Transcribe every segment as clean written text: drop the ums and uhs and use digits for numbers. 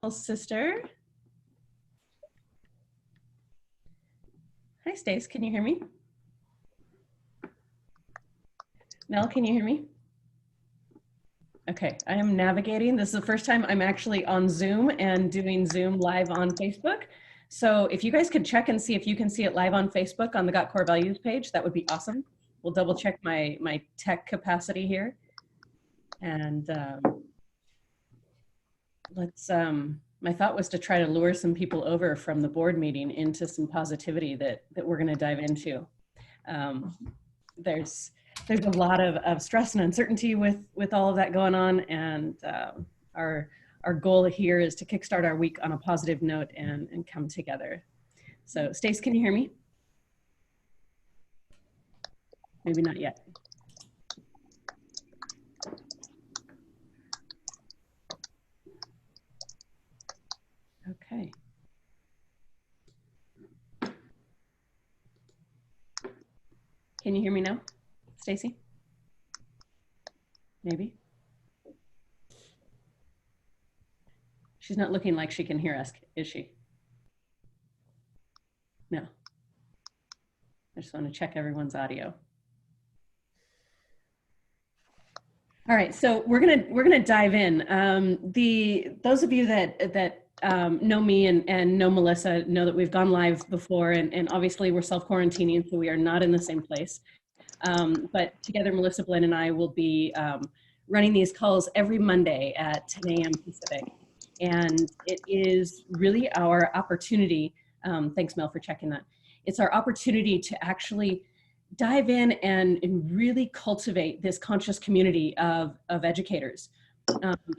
Sister. Hi, Stace. Can you hear me? Mel, can you hear me? Okay, I am navigating. This is the first time I'm actually on Zoom and doing Zoom live on Facebook. So if you guys could check and see if you can see it live on Facebook on the Got Core Values page, that would be awesome. We'll double check my tech capacity here. And my thought was to try to lure some people over from the board meeting into some positivity that we're gonna dive into. There's a lot of stress and uncertainty with all of that going on, and our goal here is to kickstart our week on a positive note and come together. So, Stace, can you hear me? Maybe not yet. Okay. Can you hear me now, Stacy? Maybe. She's not looking like she can hear us, is she? No. I just want to check everyone's audio. All right, so we're gonna dive in. Those of you that know me and know Melissa know that we've gone live before, and obviously we're self-quarantining, so we are not in the same place. But together, Melissa, Blaine, and I will be running these calls every Monday at 10 a.m. Pacific. And it is really our opportunity, thanks Mel for checking that. It's our opportunity to actually dive in and really cultivate this conscious community of educators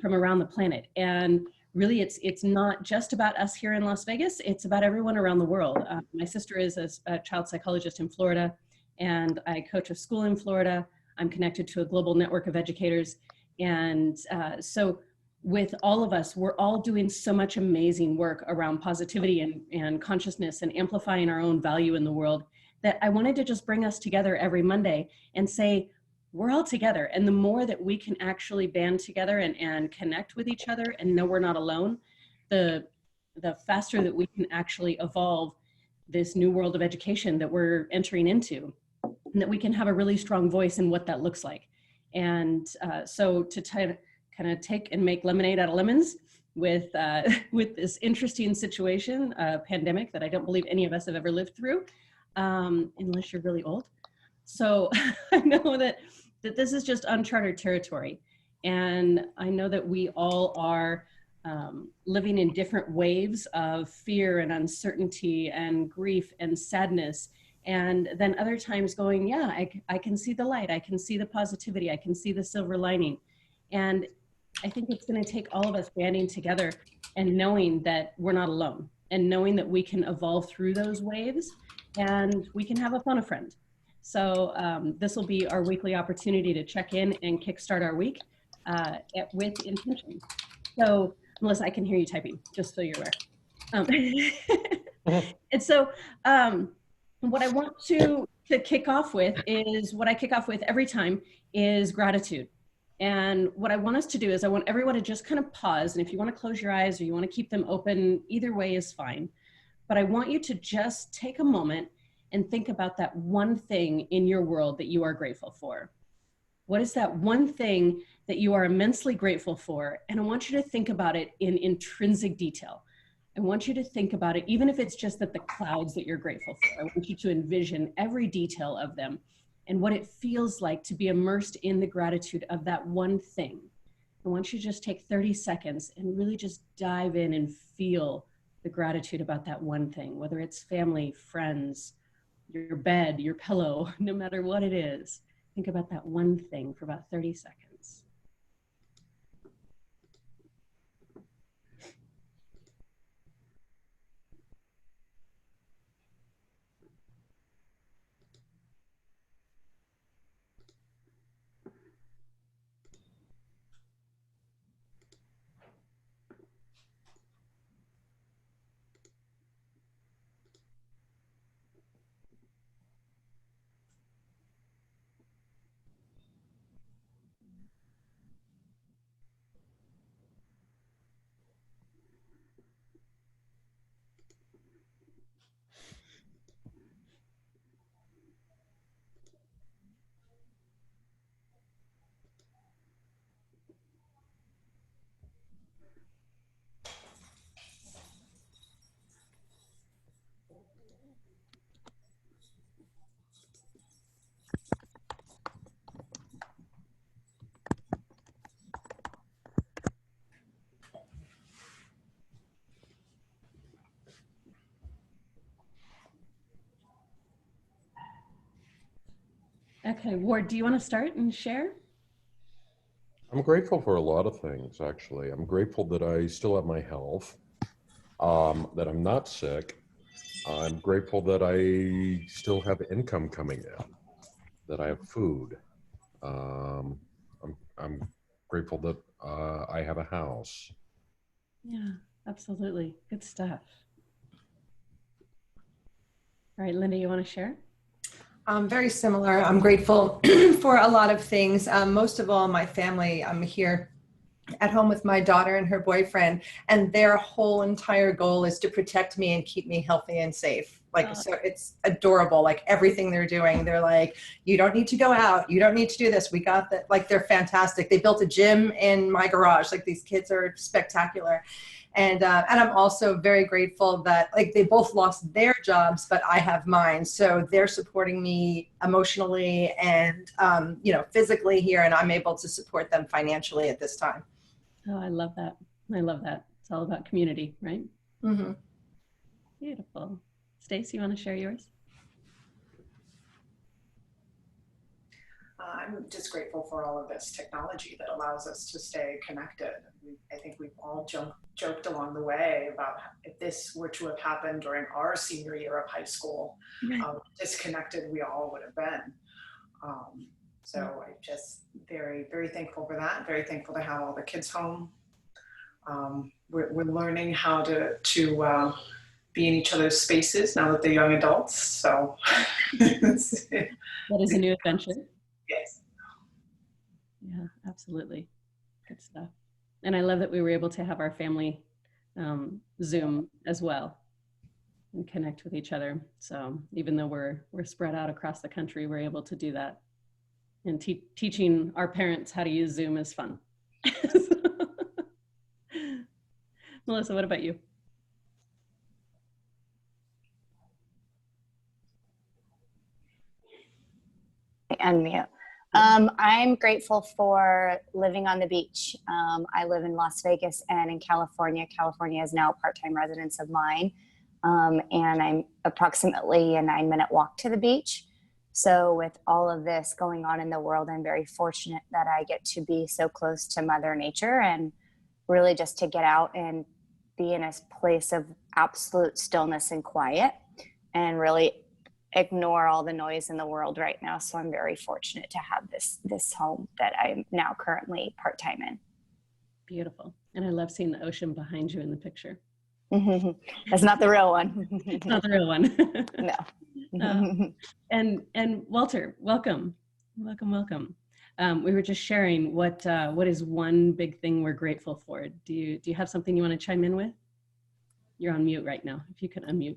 from around the planet. And really it's not just about us here in Las Vegas, it's about everyone around the world. My sister is a child psychologist in Florida, and I coach a school in Florida. I'm connected to a global network of educators. And so with all of us, we're all doing so much amazing work around positivity and consciousness and amplifying our own value in the world, that I wanted to just bring us together every Monday and say, we're all together. And the more that we can actually band together and connect with each other and know we're not alone, the faster that we can actually evolve this new world of education that we're entering into, and that we can have a really strong voice in what that looks like. And so to kind of take and make lemonade out of lemons with this interesting situation, pandemic that I don't believe any of us have ever lived through, unless you're really old. So I know that this is just uncharted territory. And I know that we all are living in different waves of fear and uncertainty and grief and sadness. And then other times going, yeah, I can see the light. I can see the positivity. I can see the silver lining. And I think it's going to take all of us banding together and knowing that we're not alone, and knowing that we can evolve through those waves and we can have a phone a friend. So this will be our weekly opportunity to check in and kickstart our week with intention. So Melissa, I can hear you typing, just so you're aware. And so what I want to kick off with is what I kick off with every time is gratitude. And what I want us to do is I want everyone to just kind of pause. And if you want to close your eyes or you want to keep them open, either way is fine. But I want you to just take a moment and think about that one thing in your world that you are grateful for. What is that one thing that you are immensely grateful for? And I want you to think about it in intrinsic detail. I want you to think about it, even if it's just that the clouds that you're grateful for. I want you to envision every detail of them and what it feels like to be immersed in the gratitude of that one thing. I want you to just take 30 seconds and really just dive in and feel the gratitude about that one thing, whether it's family, friends, your bed, your pillow, no matter what it is. Think about that one thing for about 30 seconds. Okay, Ward, do you want to start and share? I'm grateful for a lot of things, actually. I'm grateful that I still have my health, that I'm not sick. I'm grateful that I still have income coming in, that I have food. I'm grateful that I have a house. Yeah, absolutely. Good stuff. All right, Linda, you want to share? Very similar. I'm grateful for a lot of things. Most of all, my family. I'm here at home with my daughter and her boyfriend, and their whole entire goal is to protect me and keep me healthy and safe. Like, so it's adorable. Like everything they're doing, they're like, you don't need to go out. You don't need to do this. We got that. Like, they're fantastic. They built a gym in my garage. Like, these kids are spectacular. And I'm also very grateful that like they both lost their jobs, but I have mine. So they're supporting me emotionally and physically here, and I'm able to support them financially at this time. Oh, I love that. I love that. It's all about community, right? Mm-hmm. Beautiful. Stace, you want to share yours? I'm just grateful for all of this technology that allows us to stay connected. I think we've all joked along the way about if this were to have happened during our senior year of high school, disconnected we all would have been. So I'm just very, very thankful for that. Very thankful to have all the kids home. We're learning how to be in each other's spaces now that they're young adults. So that is a new adventure. Yes. Yeah, absolutely. Good stuff. And I love that we were able to have our family Zoom as well and connect with each other. So even though we're spread out across the country, we're able to do that. And teaching our parents how to use Zoom is fun. Melissa, what about you? Unmute. I'm grateful for living on the beach. I live in Las Vegas and in California. California is now a part-time residence of mine. And I'm approximately a 9-minute walk to the beach. So with all of this going on in the world, I'm very fortunate that I get to be so close to Mother Nature and really just to get out and be in a place of absolute stillness and quiet and really ignore all the noise in the world right now. So I'm very fortunate to have this home that I'm now currently part-time in. Beautiful. And I love seeing the ocean behind you in the picture. That's not the real one. It's not the real one. No. And Walter, welcome. We were just sharing what is one big thing we're grateful for. Do you have something you want to chime in with? You're on mute right now. If you could unmute.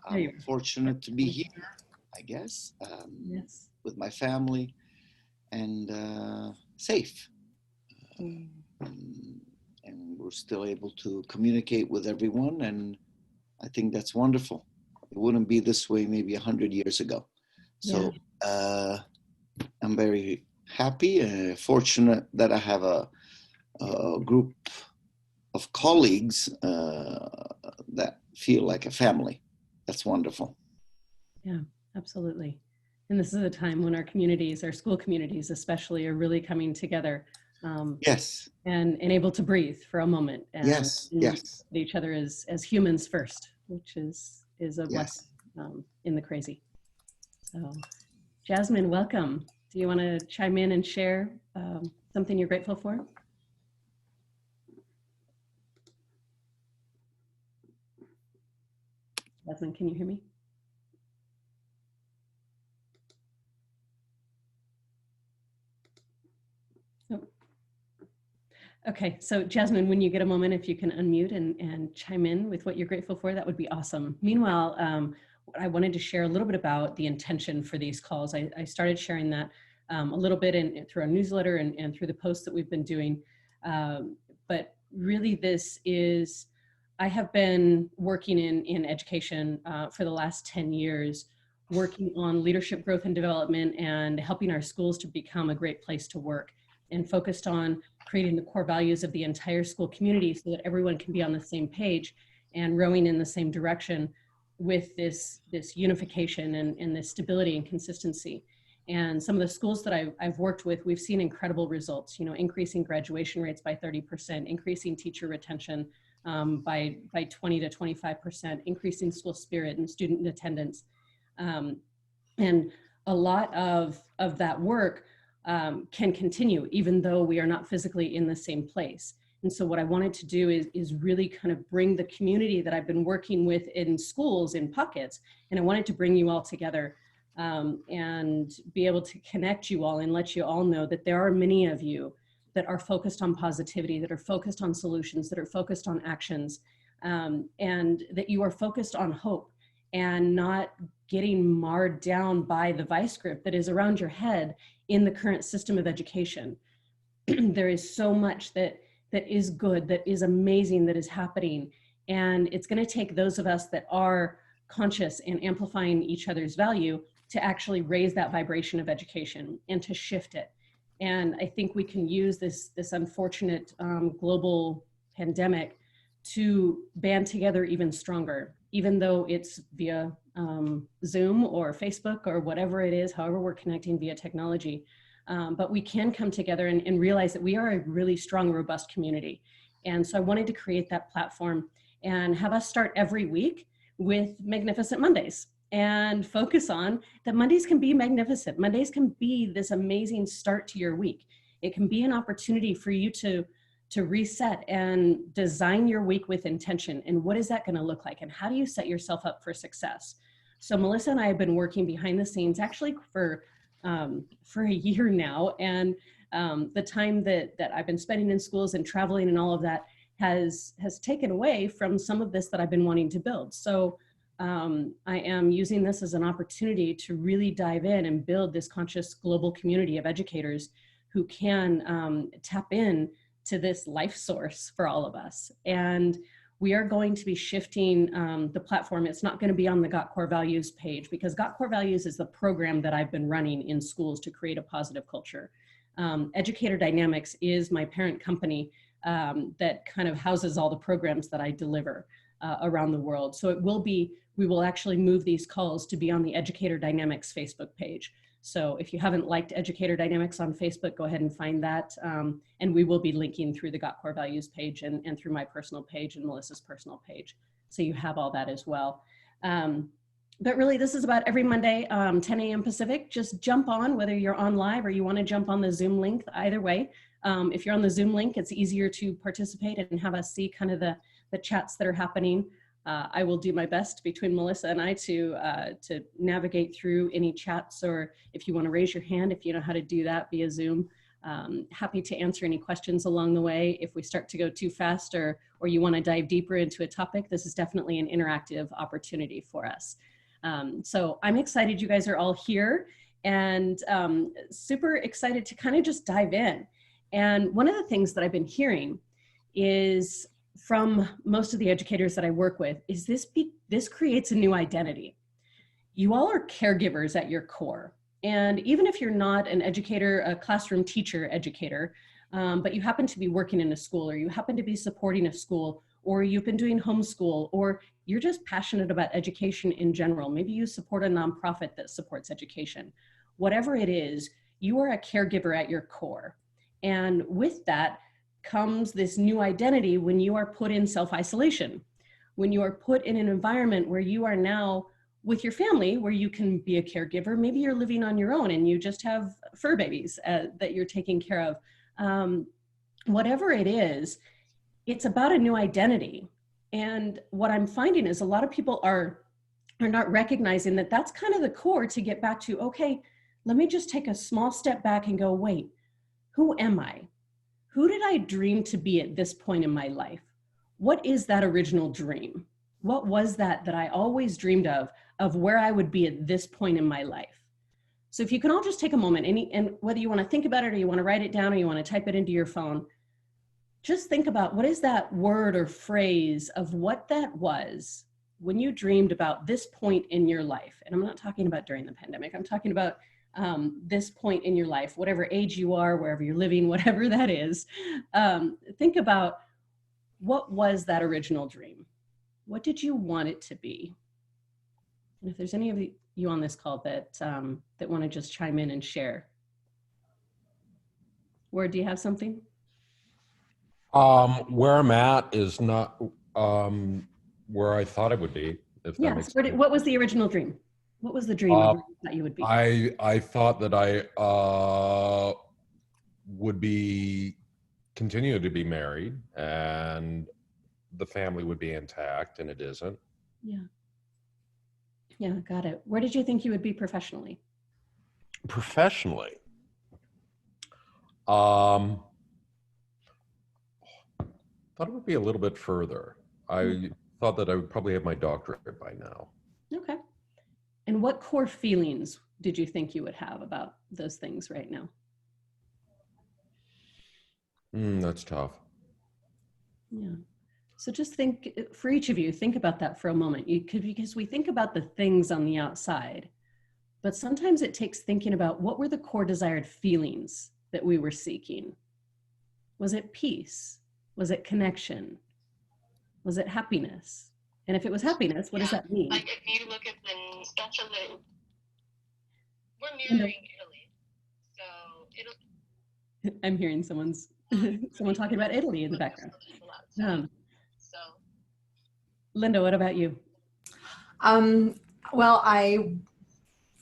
I'm fortunate to be here, I guess, yes. with my family and safe. And we're still able to communicate with everyone, and I think that's wonderful. It wouldn't be this way maybe 100 years ago. So I'm very happy and fortunate that I have a group of colleagues that feel like a family. That's wonderful. Yeah, absolutely. And this is a time when our communities, our school communities especially, are really coming together. Yes. And able to breathe for a moment. And, yes. Each other as humans first, which is a blessing in the crazy. So, Jasmine, welcome. Do you want to chime in and share something you're grateful for? Jasmine, can you hear me? Oh. Okay, so Jasmine, when you get a moment, if you can unmute and chime in with what you're grateful for, that would be awesome. Meanwhile, I wanted to share a little bit about the intention for these calls. I started sharing that a little bit through our newsletter and through the posts that we've been doing. But really I have been working in education for the last 10 years, working on leadership growth and development and helping our schools to become a great place to work, and focused on creating the core values of the entire school community so that everyone can be on the same page and rowing in the same direction with this unification and this stability and consistency. And some of the schools that I've worked with, we've seen incredible results, increasing graduation rates by 30%, increasing teacher retention by 20 to 25%, increasing school spirit and student attendance. And a lot of that work can continue even though we are not physically in the same place. And so what I wanted to do is really kind of bring the community that I've been working with in schools in pockets, and I wanted to bring you all together and be able to connect you all and let you all know that there are many of you that are focused on positivity, that are focused on solutions, that are focused on actions, and that you are focused on hope and not getting marred down by the vice grip that is around your head in the current system of education. There is so much that is good, that is amazing, that is happening. And it's going to take those of us that are conscious and amplifying each other's value to actually raise that vibration of education and to shift it. And I think we can use this unfortunate global pandemic to band together even stronger, even though it's via Zoom or Facebook or whatever it is, however we're connecting via technology. But we can come together and realize that we are a really strong, robust community. And so I wanted to create that platform and have us start every week with Magnificent Mondays and focus on that Mondays can be magnificent. Mondays can be this amazing start to your week. It can be an opportunity for you to reset and design your week with intention. And what is that going to look like? And how do you set yourself up for success? So Melissa and I have been working behind the scenes actually for a year now. And the time that I've been spending in schools and traveling and all of that has taken away from some of this that I've been wanting to build. So I am using this as an opportunity to really dive in and build this conscious global community of educators who can tap in to this life source for all of us. And we are going to be shifting the platform. It's not going to be on the Got Core Values page, because Got Core Values is the program that I've been running in schools to create a positive culture. Educator Dynamics is my parent company that kind of houses all the programs that I deliver around the world. So we will actually move these calls to be on the Educator Dynamics Facebook page. So if you haven't liked Educator Dynamics on Facebook, go ahead and find that. And we will be linking through the Got Core Values page and through my personal page and Melissa's personal page. So you have all that as well. But really, this is about every Monday, 10 a.m. Pacific. Just jump on, whether you're on live or you want to jump on the Zoom link, either way. If you're on the Zoom link, it's easier to participate and have us see kind of the chats that are happening. I will do my best between Melissa and I to navigate through any chats, or if you want to raise your hand, if you know how to do that via Zoom. Happy to answer any questions along the way. If we start to go too fast or you want to dive deeper into a topic, this is definitely an interactive opportunity for us. So I'm excited you guys are all here, and super excited to kind of just dive in. And one of the things that I've been hearing is from most of the educators that I work with is this creates a new identity. You all are caregivers at your core. And even if you're not an educator, a classroom teacher educator, but you happen to be working in a school, or you happen to be supporting a school, or you've been doing homeschool, or you're just passionate about education in general. Maybe you support a nonprofit that supports education. Whatever it is, you are a caregiver at your core. And with that comes this new identity when you are put in self-isolation, when you are put in an environment where you are now with your family, where you can be a caregiver. Maybe you're living on your own and you just have fur babies that you're taking care of. Whatever it is, it's about a new identity. And what I'm finding is a lot of people are not recognizing that that's kind of the core to get back to, okay, let me just take a small step back and go, wait, who am I? Who did I dream to be at this point in my life? What is that original dream? What was that I always dreamed of where I would be at this point in my life? So if you can all just take a moment, and whether you want to think about it or you want to write it down or you want to type it into your phone, just think about what is that word or phrase of what that was when you dreamed about this point in your life. And I'm not talking about during the pandemic. I'm talking about this point in your life, whatever age you are, wherever you're living, whatever that is. Think about, what was that original dream? what did you want it to be? And if there's any of you on this call that that want to just chime in and share. Ward, do you have something? Where I'm at is not where I thought it would be. If that makes sense. What was the original dream? What was the dream of where you thought you would be? I thought that I would continue to be married and the family would be intact, and it isn't. Yeah, got it. Where did you think you would be professionally? Professionally, thought it would be a little bit further. I thought that I would probably have my doctorate by now. Okay. And what core feelings did you think you would have about those things right now? That's tough. Yeah. So just think, for each of you, think about that for a moment. Because we think about the things on the outside, but sometimes it takes thinking about what were the core desired feelings that we were seeking. Was it peace? Was it connection? Was it happiness? And if it was happiness, what does that mean? Like if you look at we're mirroring Italy. So Italy. I'm hearing someone talking about Italy in the background. Linda, what about you? Well, I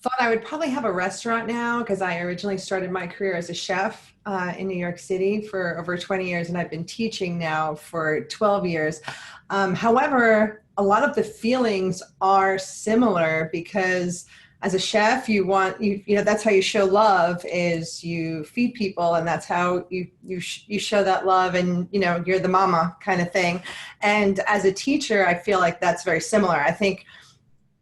thought I would probably have a restaurant now because I originally started my career as a chef in New York City for over 20 years, and I've been teaching now for 12 years. However, a lot of the feelings are similar because as a chef, you know, that's how you show love is you feed people, and that's how you show that love, and, you know, you're the mama kind of thing. And as a teacher, I feel like that's very similar. I think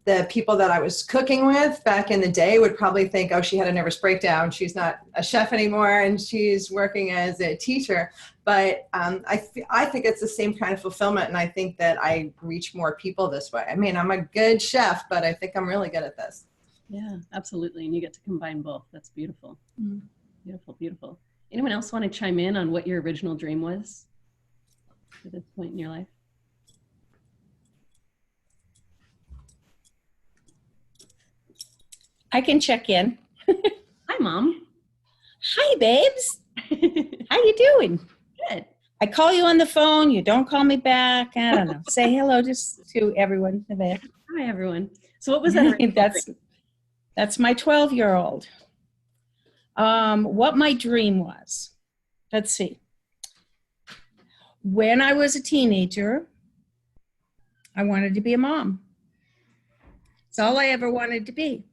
the people that I was cooking with back in the day would probably think, oh, she had a nervous breakdown. She's not a chef anymore and she's working as a teacher. But I think it's the same kind of fulfillment. And I think that I reach more people this way. I mean, I'm a good chef, but I think I'm really good at this. Yeah, absolutely. And you get to combine both. That's beautiful. Beautiful, beautiful. Anyone else want to chime in on what your original dream was at this point in your life? I can check in. Hi, Mom. Hi, babes. How you doing? Good. I call you on the phone. You don't call me back. I don't know. Say hello just to everyone there. Hi, everyone. So what was that? That's my 12-year-old. What my dream was. Let's see. When I was a teenager, I wanted to be a mom. It's all I ever wanted to be.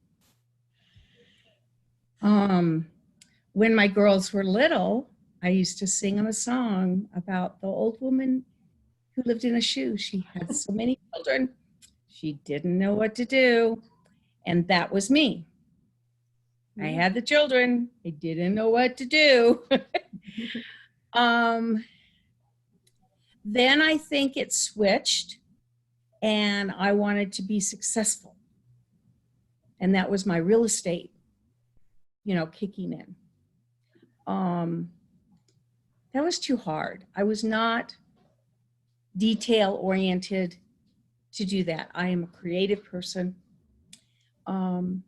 When my girls were little, I used to sing them a song about the old woman who lived in a shoe. She had so many children. She didn't know what to do. And that was me. I had the children. I didn't know what to do. Then I think it switched and I wanted to be successful. And that was my real estate, you know, kicking in. That was too hard. I was not detail oriented to do that. I am a creative person.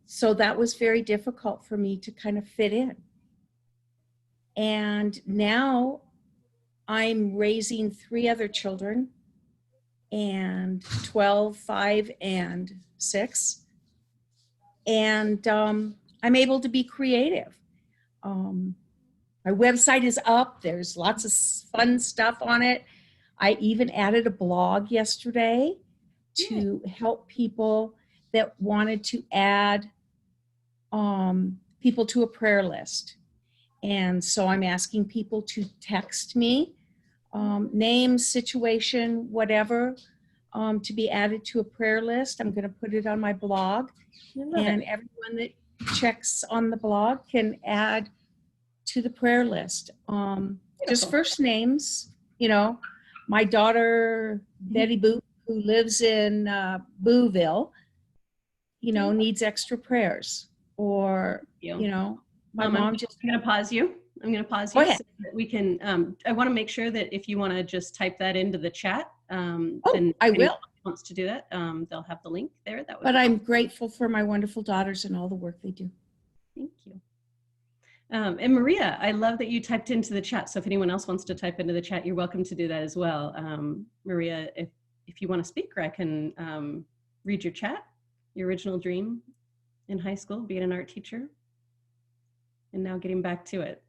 So that was very difficult for me to kind of fit in. And now I'm raising 3 other children, and 12, 5, and 6. And I'm able to be creative. My website is up. There's lots of fun stuff on it. I even added a blog yesterday to help people that wanted to add people to a prayer list. And so I'm asking people to text me, name, situation, whatever, to be added to a prayer list. I'm going to put it on my blog. And everyone that checks on the blog can add to the prayer list. Just first names, you know, my daughter, Betty Boo, who lives in Booville, you know, needs extra prayers. Or, you know, my mom just... I'm going to pause you. I'm going to pause you. So that we can, I want to make sure that if you want to just type that into the chat. Then I will. wants to do that, they'll have the link there. That would But I'm grateful for my wonderful daughters and all the work they do. Thank you. And Maria, I love that you typed into the chat. So if anyone else wants to type into the chat, you're welcome to do that as well. Maria, if you want to speak, or I can read your chat, your original dream in high school, being an art teacher, and now getting back to it.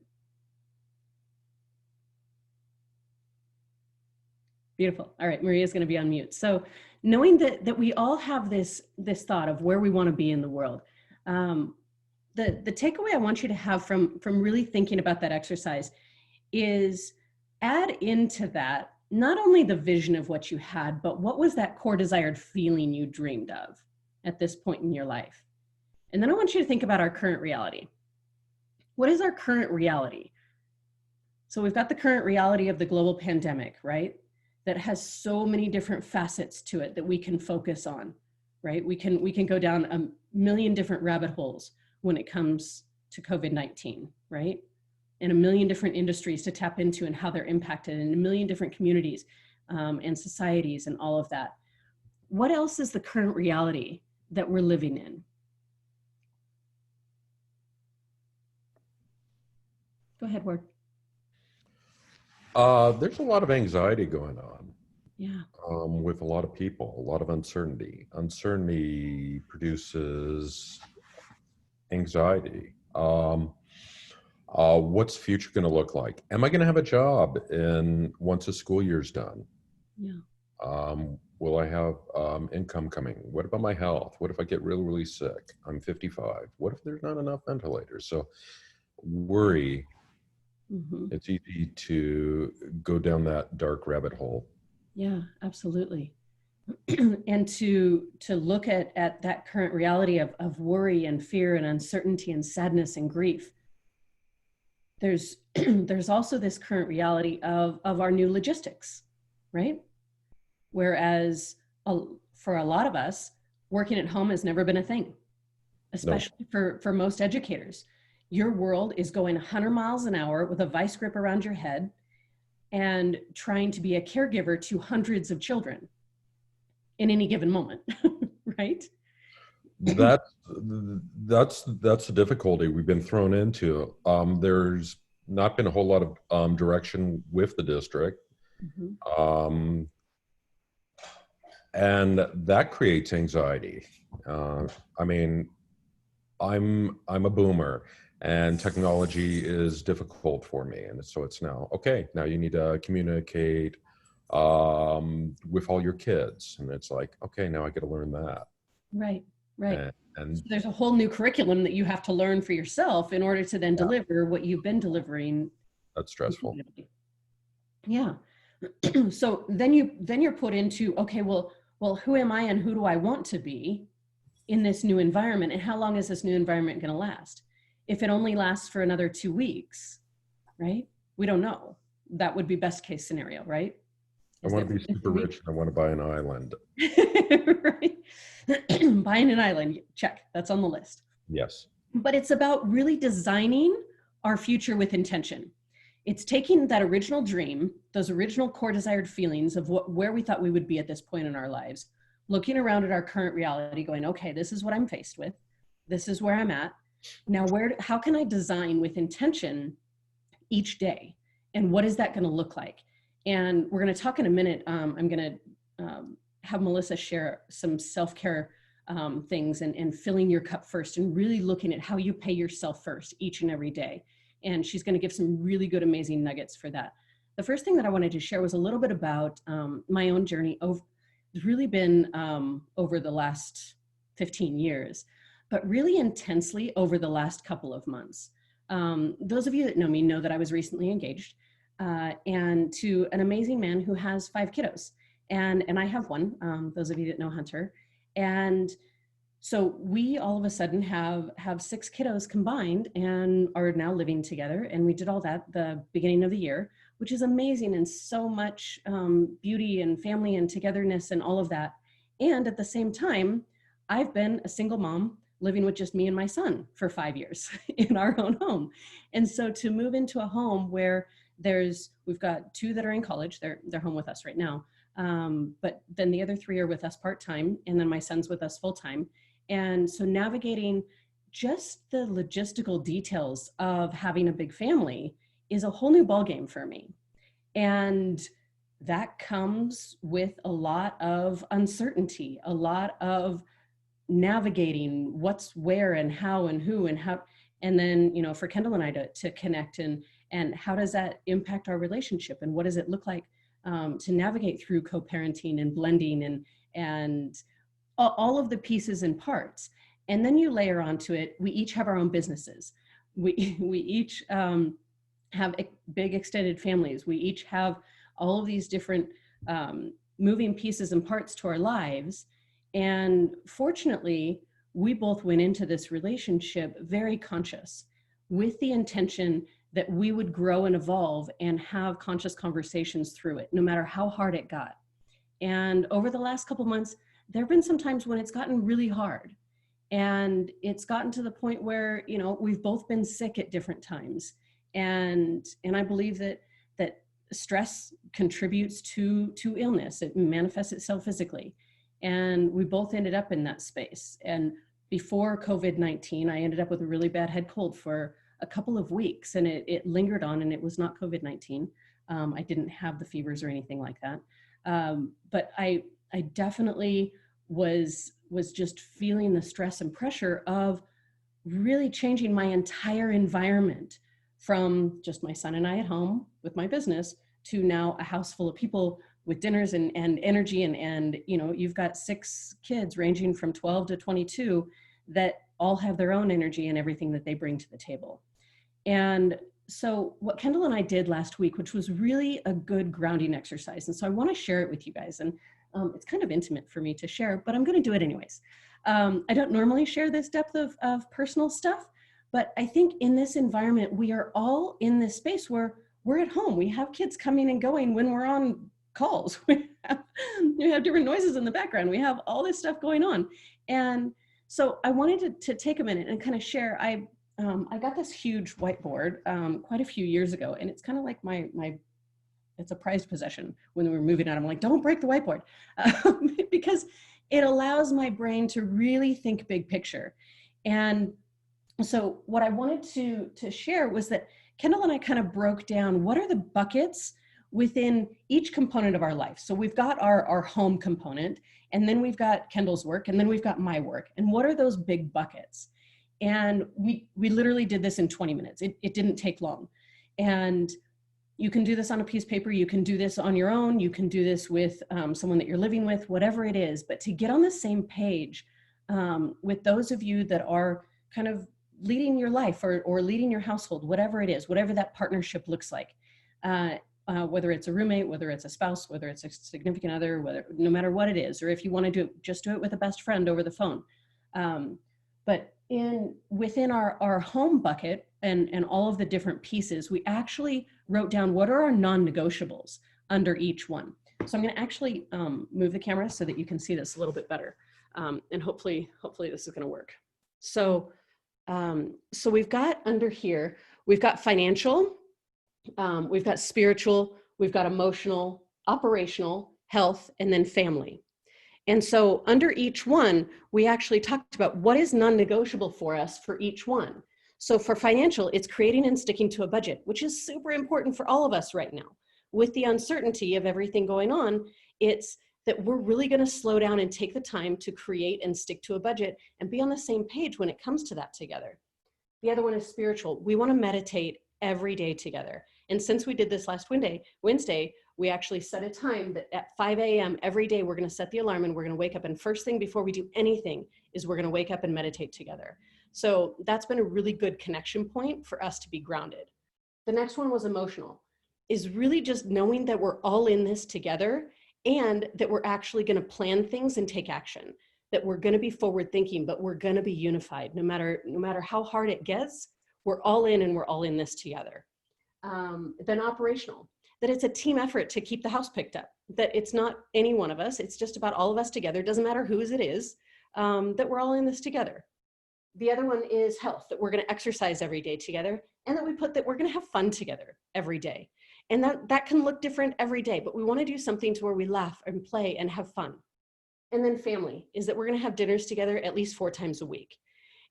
Beautiful. All right, Maria's going to be on mute. So knowing that we all have this thought of where we want to be in the world, the takeaway I want you to have from really thinking about that exercise is add into that not only the vision of what you had, but what was that core desired feeling you dreamed of at this point in your life? And then I want you to think about our current reality. What is our current reality? So we've got the current reality of the global pandemic, right? That has so many different facets to it that we can focus on, right? We can go down a million different rabbit holes when it comes to COVID-19, right? And a million different industries to tap into and how they're impacted, and a million different communities and societies and all of that. What else is the current reality that we're living in? Go ahead, Ward. There's a lot of anxiety going on. Yeah. With a lot of people, a lot of uncertainty. Uncertainty produces anxiety. What's the future going to look like? Am I going to have a job once the school year's done? Yeah. Will I have income coming? What about my health? What if I get really, really sick? I'm 55. What if there's not enough ventilators? So worry. Mm-hmm. It's easy to go down that dark rabbit hole. Yeah, absolutely. And to look at that current reality of worry and fear and uncertainty and sadness and grief. There's also this current reality of our new logistics, right? Whereas for a lot of us, working at home has never been a thing, especially for most educators. Your world is going 100 miles an hour with a vice grip around your head and trying to be a caregiver to hundreds of children in any given moment, right? That's the difficulty we've been thrown into. There's not been a whole lot of direction with the district. Mm-hmm. And that creates anxiety. I mean, I'm a boomer, and technology is difficult for me. And so it's now you need to communicate with all your kids. And it's like, okay, now I got to learn that. Right. And so there's a whole new curriculum that you have to learn for yourself in order to then deliver what you've been delivering. That's stressful. Yeah. So then you're put into, okay, well, who am I and who do I want to be in this new environment? And how long is this new environment going to last? If it only lasts for another 2 weeks, right? We don't know. That would be best case scenario, right? I want to be super rich and I want to buy an island. Right? Buying an island, check. That's on the list. Yes. But it's about really designing our future with intention. It's taking that original dream, those original core desired feelings of where we thought we would be at this point in our lives, looking around at our current reality, going, okay, this is what I'm faced with. This is where I'm at. Now, how can I design with intention each day? And what is that going to look like? And we're going to talk in a minute. I'm going to have Melissa share some self-care things and filling your cup first and really looking at how you pay yourself first each and every day. And she's going to give some really good, amazing nuggets for that. The first thing that I wanted to share was a little bit about my own journey. It's really been over the last 15 years, but really intensely over the last couple of months. Those of you that know me know that I was recently engaged and to an amazing man who has 5 kiddos. And I have one, those of you that know Hunter. And so we all of a sudden have 6 kiddos combined and are now living together. And we did all that the beginning of the year, which is amazing, and so much beauty and family and togetherness and all of that. And at the same time, I've been a single mom living with just me and my son for 5 years in our own home. And so to move into a home where we've got 2 that are in college, they're home with us right now. But then the other 3 are with us part-time, and then my son's with us full-time. And so navigating just the logistical details of having a big family is a whole new ballgame for me. And that comes with a lot of uncertainty, a lot of navigating what's where and how and who and how. And then, you know, for Kendall and I to connect, and how does that impact our relationship, and what does it look like to navigate through co-parenting and blending and all of the pieces and parts. And then you layer onto it, we each have our own businesses. We each have big extended families. We each have all of these different moving pieces and parts to our lives. And fortunately, we both went into this relationship very conscious, with the intention that we would grow and evolve and have conscious conversations through it, no matter how hard it got. And over the last couple months, there have been some times when it's gotten really hard. And it's gotten to the point where, you know, we've both been sick at different times. And I believe that stress contributes to illness. It manifests itself physically. And we both ended up in that space. And before COVID-19, I ended up with a really bad head cold for a couple of weeks, and it lingered on, and it was not COVID-19. I didn't have the fevers or anything like that. But I definitely was just feeling the stress and pressure of really changing my entire environment, from just my son and I at home with my business to now a house full of people with dinners and energy. And, you know, you've got 6 kids ranging from 12 to 22 that all have their own energy and everything that they bring to the table. And so what Kendall and I did last week, which was really a good grounding exercise. And so I want to share it with you guys. And it's kind of intimate for me to share, but I'm going to do it anyways. I don't normally share this depth of personal stuff, but I think in this environment, we are all in this space where we're at home. We have kids coming and going when we're on calls. We have different noises in the background. We have all this stuff going on. And so I wanted to take a minute and kind of share. I got this huge whiteboard quite a few years ago, and it's kind of like my it's a prized possession. When we were moving out, I'm like, don't break the whiteboard, because it allows my brain to really think big picture. And so what I wanted to share was that Kendall and I kind of broke down what are the buckets within each component of our life. So we've got our home component, and then we've got Kendall's work, and then we've got my work. And what are those big buckets? And we literally did this in 20 minutes. It didn't take long. And you can do this on a piece of paper. You can do this on your own. You can do this with someone that you're living with, whatever it is. But to get on the same page with those of you that are kind of leading your life or leading your household, whatever it is, whatever that partnership looks like, whether it's a roommate, whether it's a spouse, whether it's a significant other, no matter what it is, or if you want to just do it with a best friend over the phone. But within our home bucket and all of the different pieces, we actually wrote down what are our non-negotiables under each one. So I'm going to actually move the camera so that you can see this a little bit better. And hopefully this is going to work. So we've got under here, we've got financial, we've got spiritual, we've got emotional, operational, health, and then family. And so under each one, we actually talked about what is non-negotiable for us for each one. So for financial, it's creating and sticking to a budget, which is super important for all of us right now. With the uncertainty of everything going on, it's that we're really going to slow down and take the time to create and stick to a budget and be on the same page when it comes to that together. The other one is spiritual. We want to meditate every day together. And since we did this last Wednesday, we actually set a time that at 5 a.m. every day, we're going to set the alarm and we're going to wake up. And first thing before we do anything is we're going to wake up and meditate together. So that's been a really good connection point for us to be grounded. The next one was emotional, is really just knowing that we're all in this together and that we're actually going to plan things and take action, that we're going to be forward thinking, but we're going to be unified. No matter how hard it gets, we're all in and we're all in this together. Then operational, that it's a team effort to keep the house picked up, that it's not any one of us, it's just about all of us together. It doesn't matter whose it is, that we're all in this together. The other one is health, that we're going to exercise every day together, and that we put that we're going to have fun together every day. And that can look different every day, but we want to do something to where we laugh and play and have fun. And then family is that we're going to have dinners together at least 4 times a week.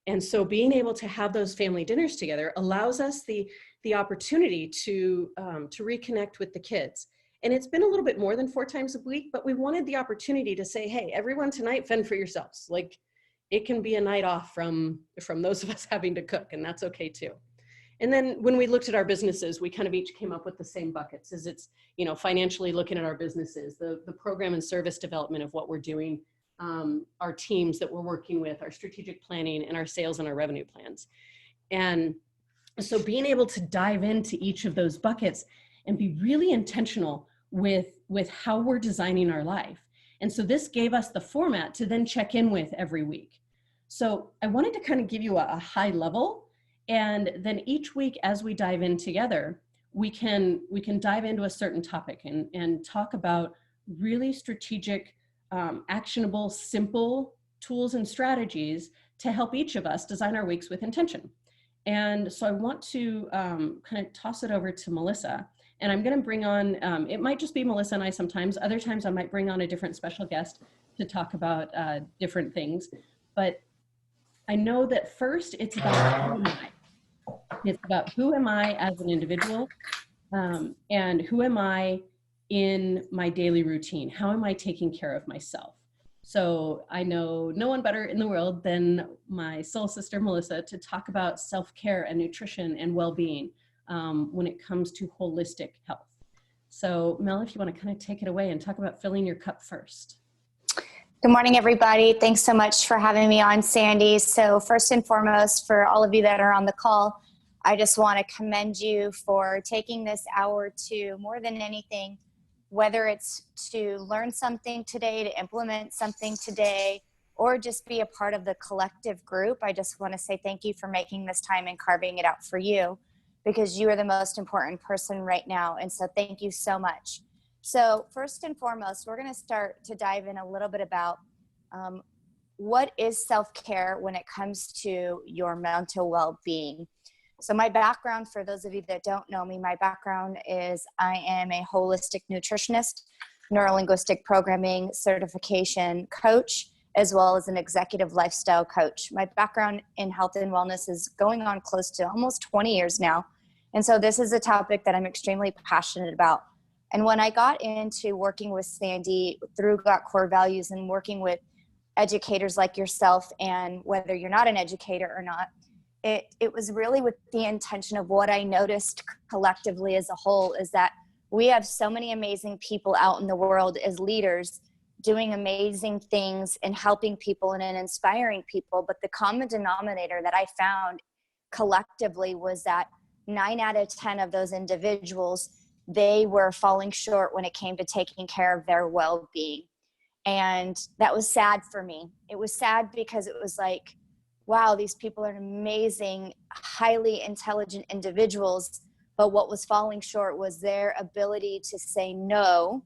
And so being able to have those family dinners together allows us the opportunity to reconnect with the kids. And it's been a little bit more than 4 times a week, but we wanted the opportunity to say, hey, everyone tonight fend for yourselves. Like, it can be a night off from those of us having to cook, and that's okay too. And then when we looked at our businesses, we kind of each came up with the same buckets. As it's, financially looking at our businesses, the program and service development of what we're doing, our teams that we're working with, our strategic planning, and our sales and our revenue plans. And so being able to dive into each of those buckets and be really intentional with how we're designing our life. And so this gave us the format to then check in with every week. So I wanted to kind of give you a high level, and then each week as we dive in together, we can dive into a certain topic and talk about really strategic, actionable, simple tools and strategies to help each of us design our weeks with intention. And so I want to kind of toss it over to Melissa, and I'm going to bring on, it might just be Melissa and I sometimes, other times I might bring on a different special guest to talk about different things. But I know that first it's about who am I? It's about who am I as an individual, and who am I in my daily routine? How am I taking care of myself? So I know no one better in the world than my soul sister, Melissa, to talk about self-care and nutrition and well-being when it comes to holistic health. So Mel, if you want to kind of take it away and talk about filling your cup first. Good morning, everybody. Thanks so much for having me on, Sandy. So first and foremost, for all of you that are on the call, I just want to commend you for taking this hour to, more than anything, whether it's to learn something today, to implement something today, or just be a part of the collective group. I just want to say thank you for making this time and carving it out for you, because you are the most important person right now. And so thank you so much. So first and foremost, we're going to start to dive in a little bit about what is self-care when it comes to your mental well-being. So my background, for those of you that don't know me, my background is I am a holistic nutritionist, neurolinguistic programming certification coach, as well as an executive lifestyle coach. My background in health and wellness is going on close to almost 20 years now. And so this is a topic that I'm extremely passionate about. And when I got into working with Sandy through Got Core Values and working with educators like yourself, and whether you're not an educator or not, it was really with the intention of what I noticed collectively as a whole is that we have so many amazing people out in the world as leaders doing amazing things and helping people and inspiring people. But the common denominator that I found collectively was that 9 out of 10 of those individuals, they were falling short when it came to taking care of their well-being. And that was sad for me. It was sad because it was like, wow, these people are amazing, highly intelligent individuals, but what was falling short was their ability to say no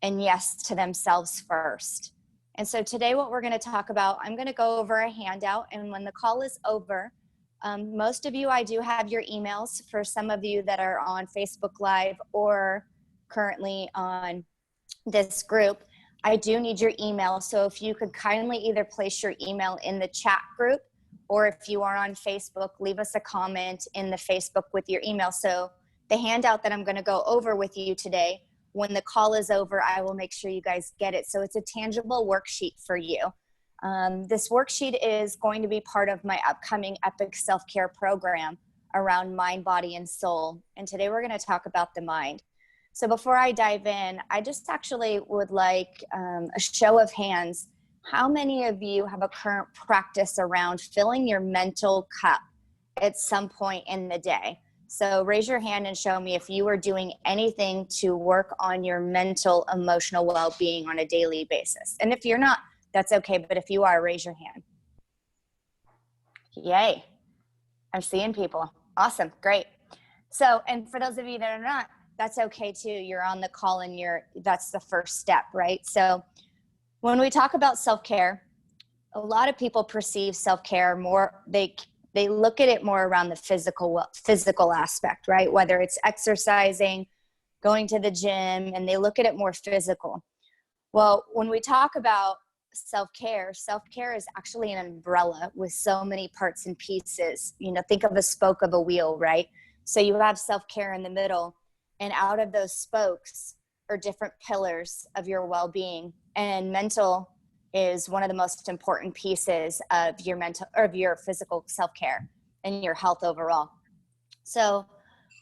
and yes to themselves first. And so today what we're going to talk about, I'm going to go over a handout, and when the call is over, most of you, I do have your emails. For some of you that are on Facebook Live or currently on this group, I do need your email. So if you could kindly either place your email in the chat group, or if you are on Facebook, leave us a comment in the Facebook with your email. So the handout that I'm going to go over with you today, when the call is over, I will make sure you guys get it. So it's a tangible worksheet for you. This worksheet is going to be part of my upcoming Epic Self-Care program around mind, body, and soul. And today we're going to talk about the mind. So before I dive in, I just actually would like a show of hands. How many of you have a current practice around filling your mental cup at some point in the day? So raise your hand and show me if you are doing anything to work on your mental, emotional well-being on a daily basis. And if you're not, that's okay. But if you are, raise your hand. Yay. I'm seeing people. Awesome. Great. So, and for those of you that are not, that's okay too. You're on the call and that's the first step, right? So when we talk about self-care, a lot of people perceive self-care more, they look at it more around the physical aspect, right? Whether it's exercising, going to the gym, and they look at it more physical. Well, when we talk about self-care is actually an umbrella with so many parts and pieces. You know, think of a spoke of a wheel, right? So you have self-care in the middle, and out of those spokes are different pillars of your well-being. And mental is one of the most important pieces of your mental or of your physical self-care and your health overall. So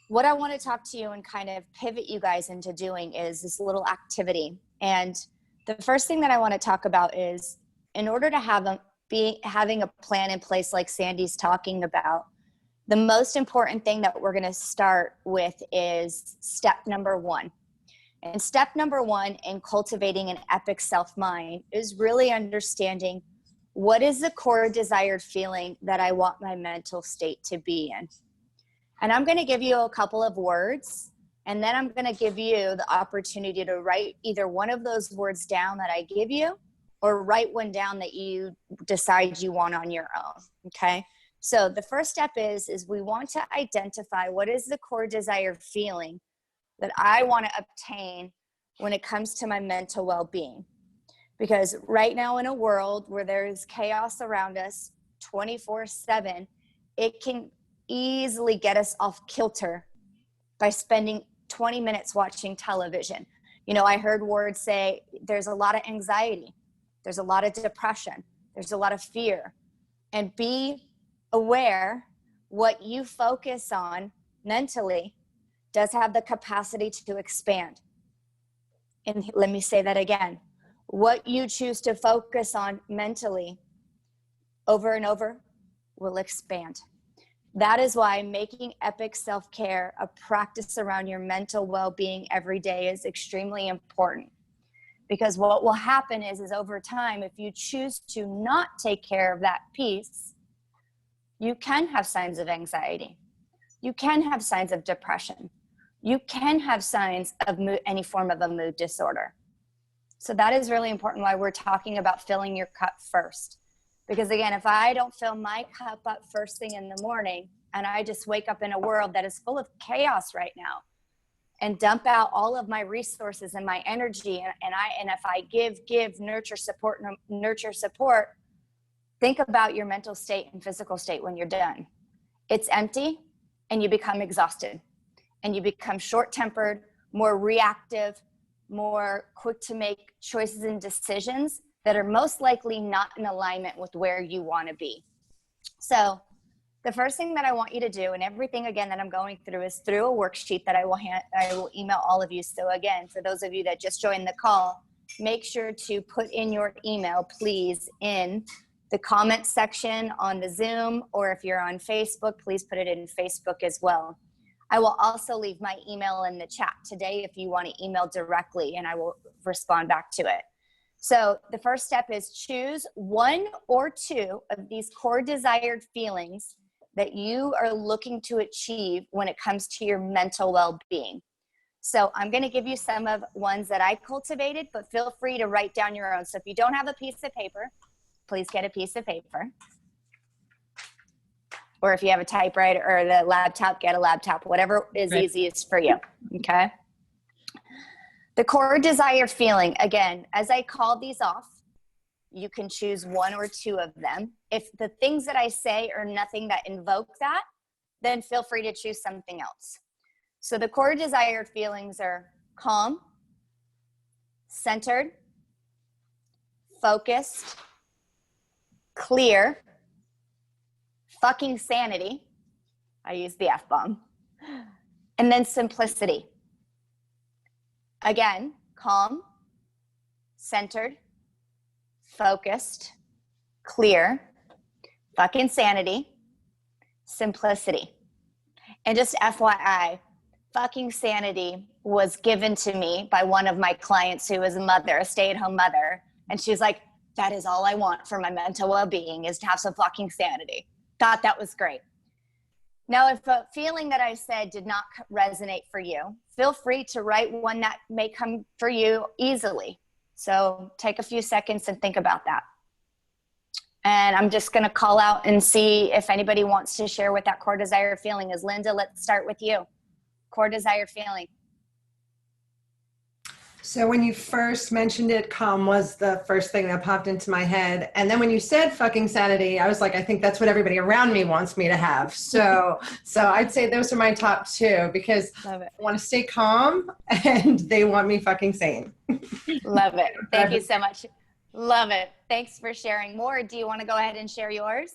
what I want to talk to you and kind of pivot you guys into doing is this little activity. And the first thing that I want to talk about is, in order to having a plan in place like Sandy's talking about, the most important thing that we're going to start with is step number 1. And step number 1 in cultivating an epic self-mind is really understanding what is the core desired feeling that I want my mental state to be in. And I'm going to give you a couple of words, and then I'm going to give you the opportunity to write either one of those words down that I give you, or write one down that you decide you want on your own. Okay. So the first step is we want to identify what is the core desired feeling that I want to obtain when it comes to my mental well-being. Because right now, in a world where there is chaos around us 24/7, it can easily get us off kilter by spending 20 minutes watching television. You know, I heard Ward say there's a lot of anxiety, there's a lot of depression, there's a lot of fear. And be aware what you focus on mentally does have the capacity to expand. And let me say that again. What you choose to focus on mentally over and over will expand. That is why making epic self-care a practice around your mental well-being every day is extremely important. Because what will happen is over time, if you choose to not take care of that piece, you can have signs of anxiety. You can have signs of depression. You can have signs of any form of a mood disorder. So that is really important why we're talking about filling your cup first. Because again, if I don't fill my cup up first thing in the morning, and I just wake up in a world that is full of chaos right now, and dump out all of my resources and my energy, and if I give, nurture, support, think about your mental state and physical state when you're done. It's empty, and you become exhausted, and you become short-tempered, more reactive, more quick to make choices and decisions that are most likely not in alignment with where you want to be. So the first thing that I want you to do, and everything again that I'm going through is through a worksheet that I will email all of you. So again, for those of you that just joined the call, make sure to put in your email, please, in the comment section on the Zoom, or if you're on Facebook, please put it in Facebook as well. I will also leave my email in the chat today if you want to email directly, and I will respond back to it. So the first step is choose 1 or 2 of these core desired feelings that you are looking to achieve when it comes to your mental well-being. So I'm going to give you some of ones that I cultivated, but feel free to write down your own. So if you don't have a piece of paper, please get a piece of paper. Or if you have a typewriter or the laptop, get a laptop, whatever is easiest for you, okay? The core desired feeling, again, as I call these off, you can choose 1 or 2 of them. If the things that I say are nothing that invoke that, then feel free to choose something else. So the core desired feelings are calm, centered, focused, clear, fucking sanity, I use the F-bomb, and then simplicity. Again, calm, centered, focused, clear, fucking sanity, simplicity. And just FYI, fucking sanity was given to me by one of my clients who is a mother, a stay-at-home mother. And she was like, that is all I want for my mental well-being is to have some fucking sanity. Thought that was great. Now, if a feeling that I said did not resonate for you, feel free to write one that may come for you easily. So take a few seconds and think about that. And I'm just going to call out and see if anybody wants to share what that core desire feeling is. Linda, let's start with you. Core desire feeling. So when you first mentioned it, calm was the first thing that popped into my head. And then when you said fucking sanity, I was like, I think that's what everybody around me wants me to have. So I'd say those are my top two because Love it. I want to stay calm and they want me fucking sane. Love it. Thank you so much. Love it. Thanks for sharing more. Do you want to go ahead and share yours?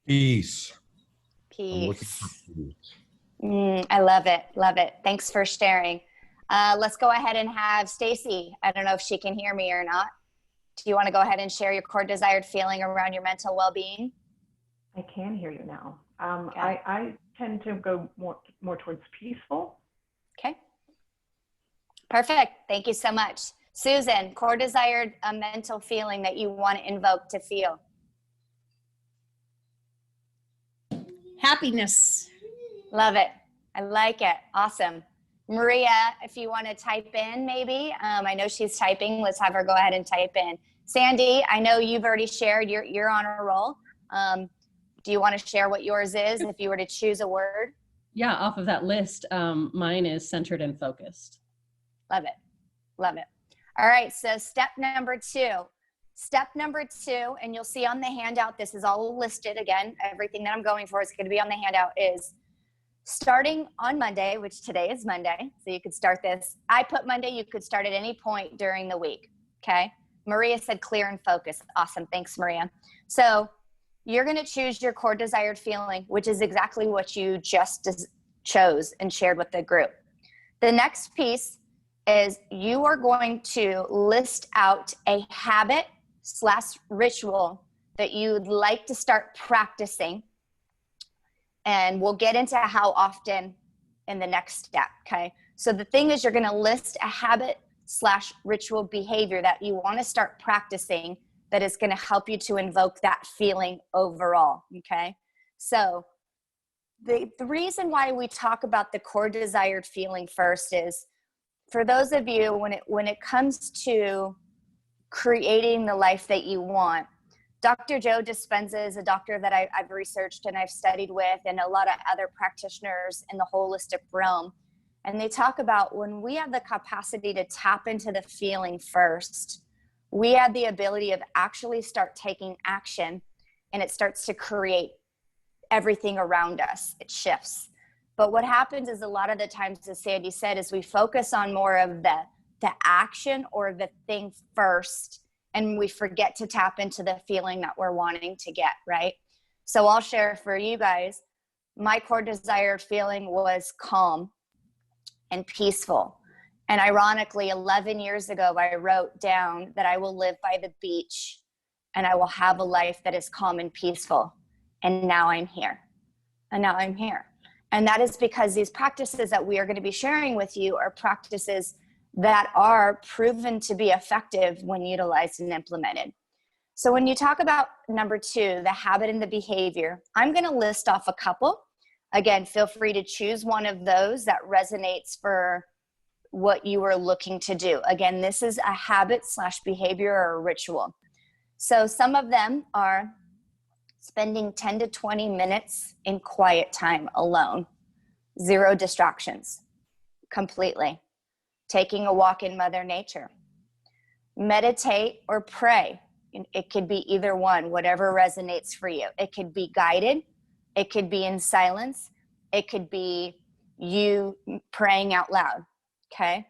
Peace. I'm looking for Peace. peace. I love it. Love it. Thanks for sharing. Let's go ahead and have Stacy. I don't know if she can hear me or not. Do you want to go ahead and share your core desired feeling around your mental well-being? I can hear you now. Okay. I tend to go more towards peaceful. Okay. Perfect. Thank you so much. Susan, core desired mental feeling that you want to invoke to feel. Happiness. Love it. I like it. Awesome. Maria, if you want to type in maybe, I know she's typing. Let's have her go ahead and type in. Sandy, I know you've already shared. You're on a roll. Do you want to share what yours is if you were to choose a word? Yeah, off of that list, mine is centered and focused. Love it. Love it. All right. So step number two. Step number two, and you'll see on the handout, this is all listed again. Everything that I'm going for is going to be on the handout, is starting on Monday, which today is Monday. So you could start this. I put Monday. You could start at any point during the week. Okay. Maria said clear and focus. Awesome. Thanks, Maria. So you're going to choose your core desired feeling, which is exactly what you just chose and shared with the group. The next piece is you are going to list out a habit/ritual that you'd like to start practicing. And we'll get into how often in the next step, okay? So the thing is, you're going to list a habit/ritual behavior that you want to start practicing that is going to help you to invoke that feeling overall, okay? So the reason why we talk about the core desired feeling first is, for those of you, when it comes to creating the life that you want, Dr. Joe Dispenza is a doctor that I've researched and I've studied with, and a lot of other practitioners in the holistic realm. And they talk about when we have the capacity to tap into the feeling first, we have the ability of actually start taking action, and it starts to create everything around us. It shifts. But what happens is, a lot of the times, as Sandy said, is we focus on more of the action or the thing first, and we forget to tap into the feeling that we're wanting to get, right? So I'll share for you guys, my core desired feeling was calm and peaceful. And ironically, 11 years ago, I wrote down that I will live by the beach and I will have a life that is calm and peaceful. And now I'm here. And now I'm here. And that is because these practices that we are going to be sharing with you are practices that are proven to be effective when utilized and implemented. So when you talk about number two, the habit and the behavior, I'm going to list off a couple. Again, feel free to choose one of those that resonates for what you are looking to do. Again, this is a habit/behavior or a ritual. So some of them are spending 10 to 20 minutes in quiet time alone, 0 distractions, completely. Taking a walk in Mother Nature, meditate or pray. It could be either one, whatever resonates for you. It could be guided. It could be in silence. It could be you praying out loud, okay?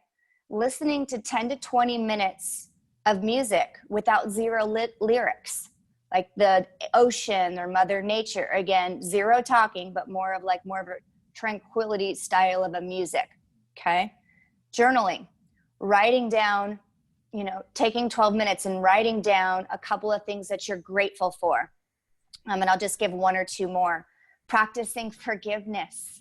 Listening to 10 to 20 minutes of music without 0 lyrics, like the ocean or Mother Nature. Again, 0 talking, but more of a tranquility style of a music, okay? Journaling, writing down, taking 12 minutes and writing down a couple of things that you're grateful for. And I'll just give 1 or 2 more. Practicing forgiveness.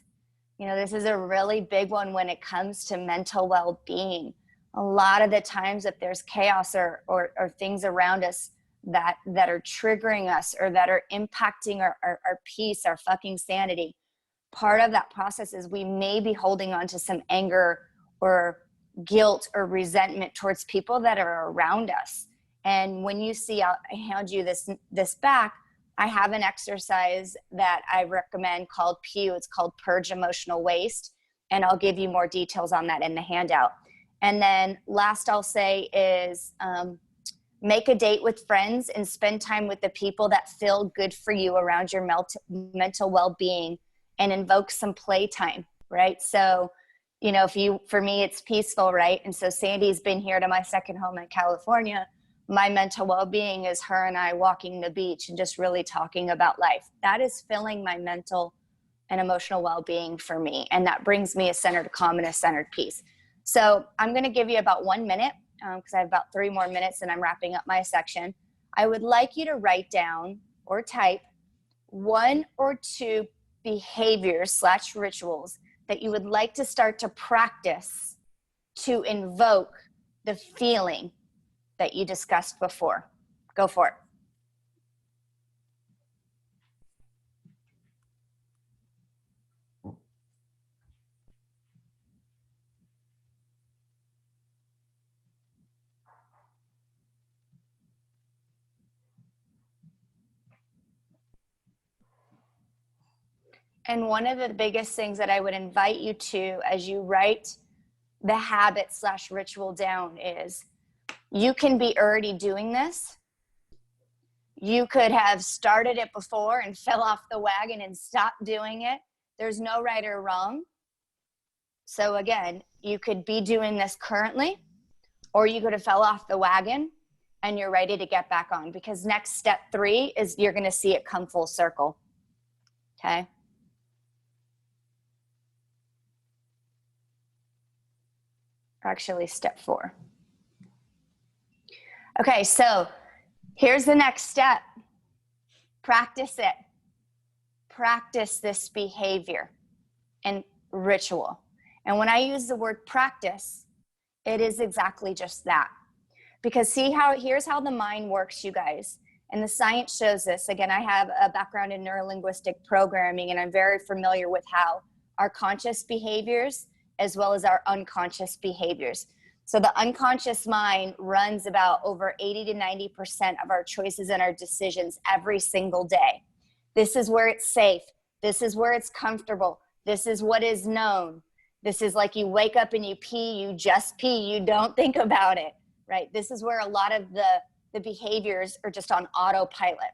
This is a really big one when it comes to mental well-being. A lot of the times, if there's chaos or things around us that are triggering us or that are impacting our peace, our fucking sanity, part of that process is we may be holding on to some anger or guilt or resentment towards people that are around us. And when you see, I hand you this back, I have an exercise that I recommend called PEW. It's called Purge Emotional Waste. And I'll give you more details on that in the handout. And then last I'll say is make a date with friends and spend time with the people that feel good for you around your mental well-being, and invoke some playtime, right? So, you know, for me, it's peaceful, right? And so Sandy's been here to my second home in California. My mental well-being is her and I walking the beach and just really talking about life. That is filling my mental and emotional well-being for me. And that brings me a centered calm and a centered peace. So I'm going to give you about 1 minute because I have about 3 more minutes and I'm wrapping up my section. I would like you to write down or type 1 or 2 behaviors / rituals that you would like to start to practice to invoke the feeling that you discussed before. Go for it. And one of the biggest things that I would invite you to as you write the habit / ritual down is you can be already doing this. You could have started it before and fell off the wagon and stopped doing it. There's no right or wrong. So again, you could be doing this currently, or you could have fell off the wagon and you're ready to get back on, because next step 3 is you're going to see it come full circle. Okay. Actually, step 4. Okay, so here's the next step. Practice it. Practice this behavior and ritual. And when I use the word practice, it is exactly just that. Because here's how the mind works, you guys. And the science shows this. Again, I have a background in neurolinguistic programming, and I'm very familiar with how our conscious behaviors as well as our unconscious behaviors. So the unconscious mind runs about over 80 to 90% of our choices and our decisions every single day. This is where it's safe. This is where it's comfortable. This is what is known. This is like you wake up and you pee, you just pee, you don't think about it, right? This is where a lot of the behaviors are just on autopilot.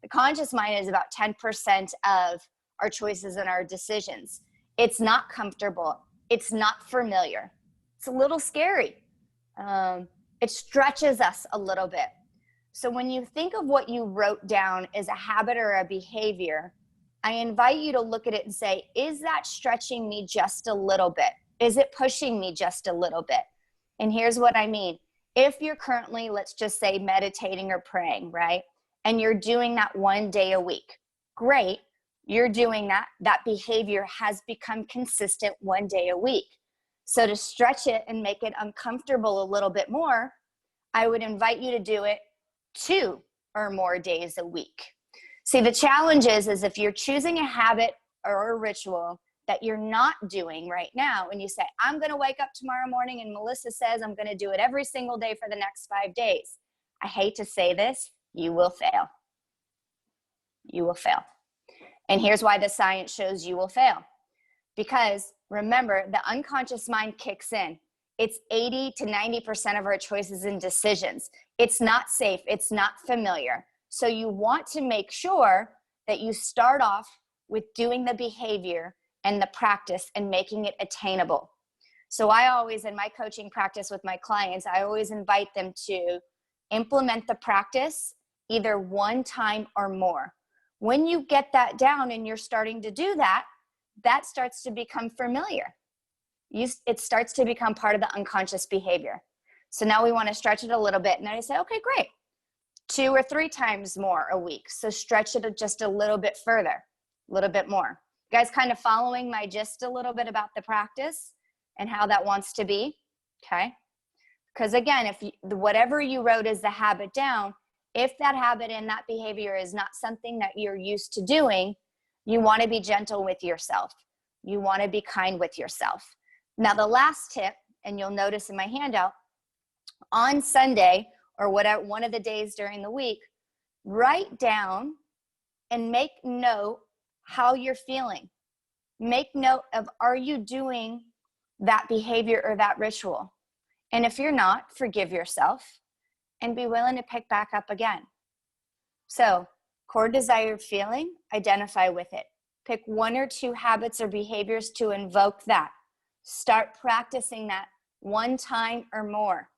The conscious mind is about 10% of our choices and our decisions. It's not comfortable. It's not familiar. It's a little scary. It stretches us a little bit. So when you think of what you wrote down as a habit or a behavior, I invite you to look at it and say, is that stretching me just a little bit? Is it pushing me just a little bit? And here's what I mean. If you're currently, let's just say, meditating or praying, right? And you're doing that 1 day a week, great. You're doing that. That behavior has become consistent 1 day a week. So to stretch it and make it uncomfortable a little bit more, I would invite you to do it 2 or more days a week. See, the challenge is if you're choosing a habit or a ritual that you're not doing right now, and you say, I'm going to wake up tomorrow morning and Melissa says I'm going to do it every single day for the next 5 days. I hate to say this, you will fail. You will fail. And here's why the science shows you will fail. Because remember, the unconscious mind kicks in. It's 80 to 90% of our choices and decisions. It's not safe. It's not familiar. So you want to make sure that you start off with doing the behavior and the practice and making it attainable. So I always, in my coaching practice with my clients, I always invite them to implement the practice either 1 time or more. When you get that down and you're starting to do that, that starts to become familiar. It starts to become part of the unconscious behavior. So now we want to stretch it a little bit. And then I say, okay, great. 2 or 3 times more a week. So stretch it just a little bit further, a little bit more. You guys kind of following my gist a little bit about the practice and how that wants to be? Okay. Because again, if whatever you wrote as the habit down, if that habit and that behavior is not something that you're used to doing, you want to be gentle with yourself. You want to be kind with yourself. Now, the last tip, and you'll notice in my handout, on Sunday or whatever, one of the days during the week, write down and make note how you're feeling. Make note of, are you doing that behavior or that ritual? And if you're not, forgive yourself and be willing to pick back up again. So, core desired feeling, identify with it. Pick 1 or 2 habits or behaviors to invoke that. Start practicing that 1 time or more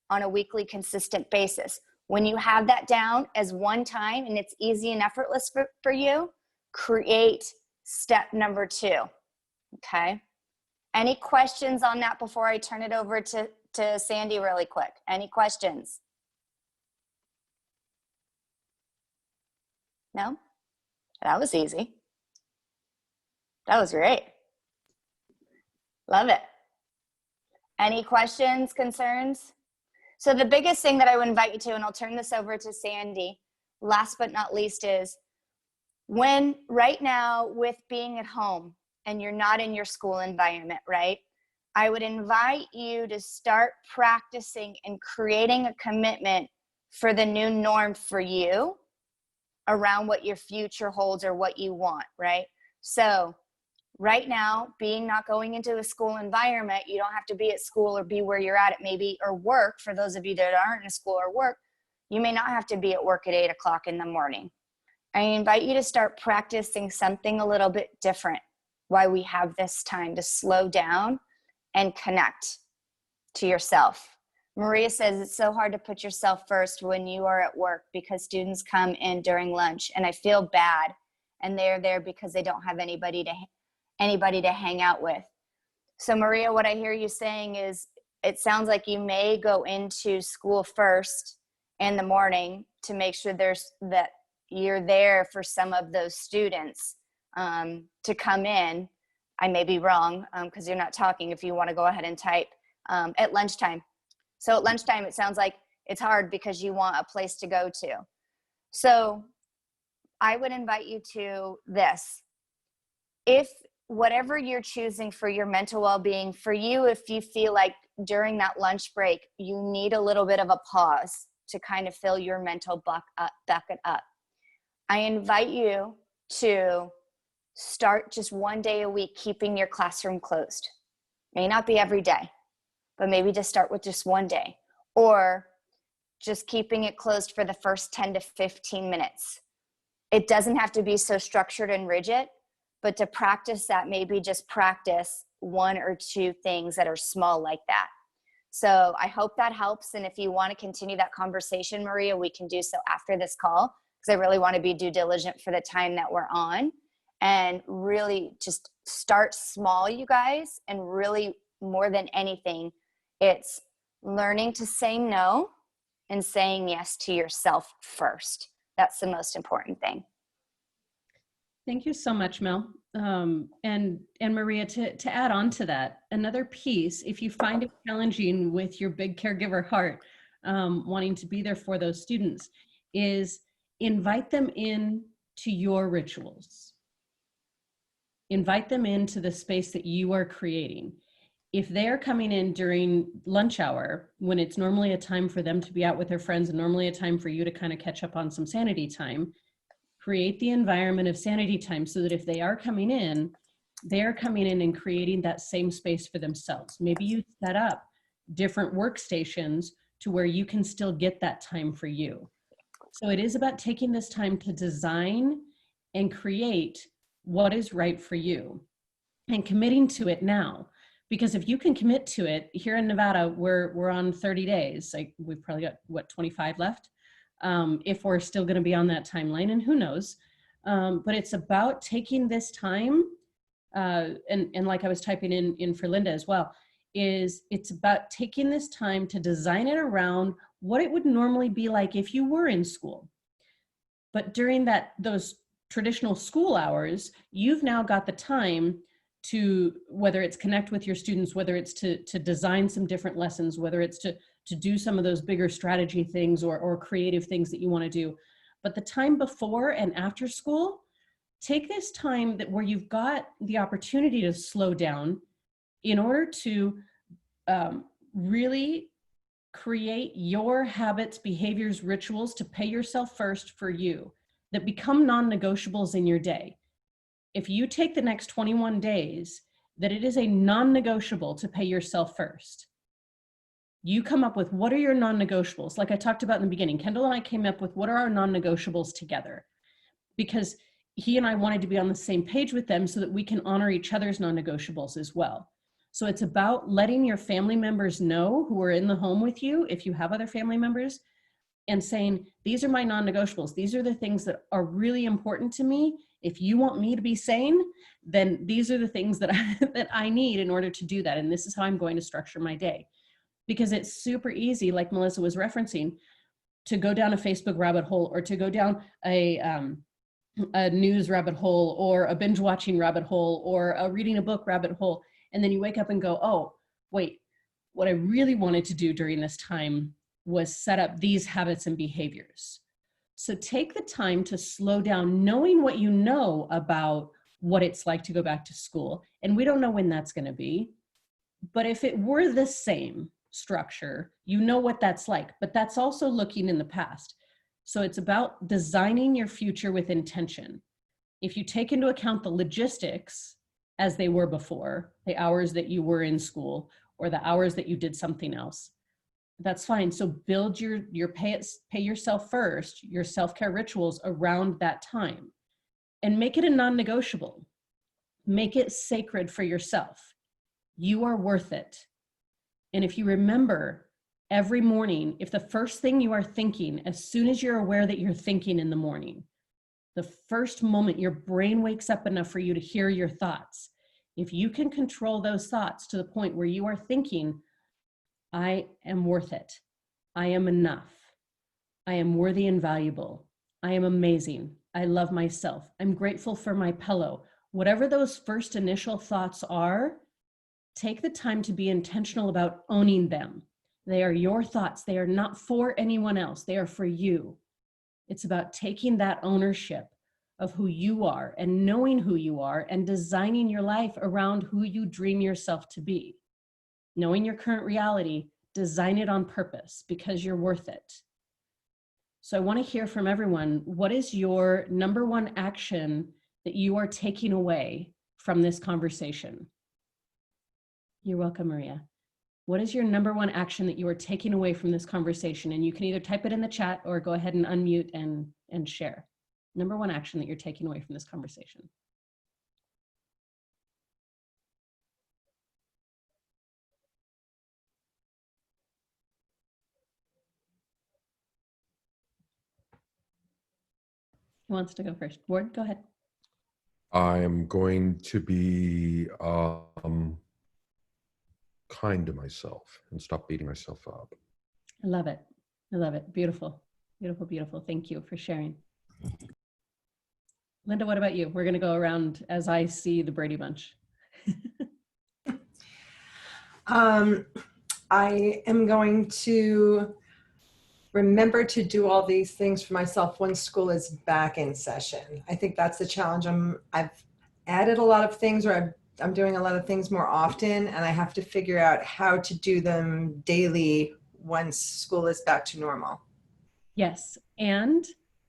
on a weekly, consistent basis. When you have that down as 1 time and it's easy and effortless for you, create step number 2. Okay? Any questions on that before I turn it over to Sandy really quick? Any questions? No? That was easy. That was great. Love it. Any questions, concerns? So the biggest thing that I would invite you to, and I'll turn this over to Sandy, last but not least, is when right now with being at home and you're not in your school environment, right? I would invite you to start practicing and creating a commitment for the new norm for you around what your future holds or what you want, right? So right now, being not going into a school environment, you don't have to be at school or be where you're at maybe, or work. For those of you that aren't in school or work, you may not have to be at work at 8 o'clock in the morning. I invite you to start practicing something a little bit different while we have this time to slow down and connect to yourself. Maria says it's so hard to put yourself first when you are at work because students come in during lunch and I feel bad, and they're there because they don't have anybody to hang out with. So Maria, what I hear you saying is it sounds like you may go into school first in the morning to make sure that you're there for some of those students to come in. I may be wrong because you're not talking. If you want to go ahead and type at lunchtime. So at lunchtime, it sounds like it's hard because you want a place to go to. So I would invite you to this. If whatever you're choosing for your mental well-being, for you, if you feel like during that lunch break, you need a little bit of a pause to kind of fill your mental bucket up, I invite you to start just 1 day a week keeping your classroom closed. May not be every day, but maybe just start with just 1 day, or just keeping it closed for the first 10 to 15 minutes. It doesn't have to be so structured and rigid, but to practice that, maybe just practice 1 or 2 things that are small like that. So I hope that helps. And if you want to continue that conversation, Maria, we can do so after this call, because I really want to be due diligent for the time that we're on. And really just start small, you guys, and really more than anything, it's learning to say no and saying yes to yourself first. That's the most important thing. Thank you so much, Mel. And Maria, to add on to that, another piece, if you find it challenging with your big caregiver heart, wanting to be there for those students, is invite them in to your rituals. Invite them into the space that you are creating. If they're coming in during lunch hour, when it's normally a time for them to be out with their friends and normally a time for you to kind of catch up on some sanity time, create the environment of sanity time so that if they are coming in, they're coming in and creating that same space for themselves. Maybe you set up different workstations to where you can still get that time for you. So it is about taking this time to design and create what is right for you and committing to it now. Because if you can commit to it, here in Nevada, we're on 30 days. Like we've probably got, 25 left? If we're still going to be on that timeline, and who knows. But it's about taking this time, and like I was typing in for Linda as well, it's about taking this time to design it around what it would normally be like if you were in school. But during those traditional school hours, you've now got the time to, whether it's connect with your students, whether it's to design some different lessons, whether it's to do some of those bigger strategy things or creative things that you want to do. But the time before and after school, take this time where you've got the opportunity to slow down in order to really create your habits, behaviors, rituals to pay yourself first for you that become non-negotiables in your day. If you take the next 21 days, that it is a non-negotiable to pay yourself first. You come up with what are your non-negotiables? Like I talked about in the beginning, Kendall and I came up with what are our non-negotiables together, because he and I wanted to be on the same page with them so that we can honor each other's non-negotiables as well. So it's about letting your family members know who are in the home with you, if you have other family members, and saying, these are my non-negotiables. These are the things that are really important to me. If you want me to be sane, then these are the things that that I need in order to do that. And this is how I'm going to structure my day. Because it's super easy, like Melissa was referencing, to go down a Facebook rabbit hole, or to go down a news rabbit hole, or a binge watching rabbit hole, or a reading a book rabbit hole. And then you wake up and go, oh, wait, what I really wanted to do during this time was set up these habits and behaviors. So take the time to slow down, knowing what you know about what it's like to go back to school. And we don't know when that's going to be. But if it were the same structure, you know what that's like. But that's also looking in the past. So it's about designing your future with intention. If you take into account the logistics as they were before, the hours that you were in school or the hours that you did something else, that's fine. So build your pay yourself first, your self-care rituals around that time, and make it a non-negotiable. Make it sacred for yourself. You are worth it. And if you remember every morning, if the first thing you are thinking, as soon as you're aware that you're thinking in the morning, the first moment your brain wakes up enough for you to hear your thoughts, if you can control those thoughts to the point where you are thinking, I am worth it. I am enough. I am worthy and valuable. I am amazing. I love myself. I'm grateful for my pillow. Whatever those first initial thoughts are, take the time to be intentional about owning them. They are your thoughts. They are not for anyone else. They are for you. It's about taking that ownership of who you are and knowing who you are and designing your life around who you dream yourself to be. Knowing your current reality, design it on purpose because you're worth it. So I want to hear from everyone. What is your number one action that you are taking away from this conversation? You're welcome, Maria. What is your number one action that you are taking away from this conversation? And you can either type it in the chat or go ahead and unmute and share. Number one action that you're taking away from this conversation. Who wants to go first? Ward, go ahead. I'm going to be kind to myself and stop beating myself up. I love it. I love it. Beautiful, beautiful, beautiful. Thank you for sharing. Linda, what about you? We're going to go around as I see the Brady Bunch. I am going to remember to do all these things for myself when school is back in session. I think that's the challenge. I've added a lot of things, or I'm doing a lot of things more often, and I have to figure out how to do them daily once school is back to normal. Yes, and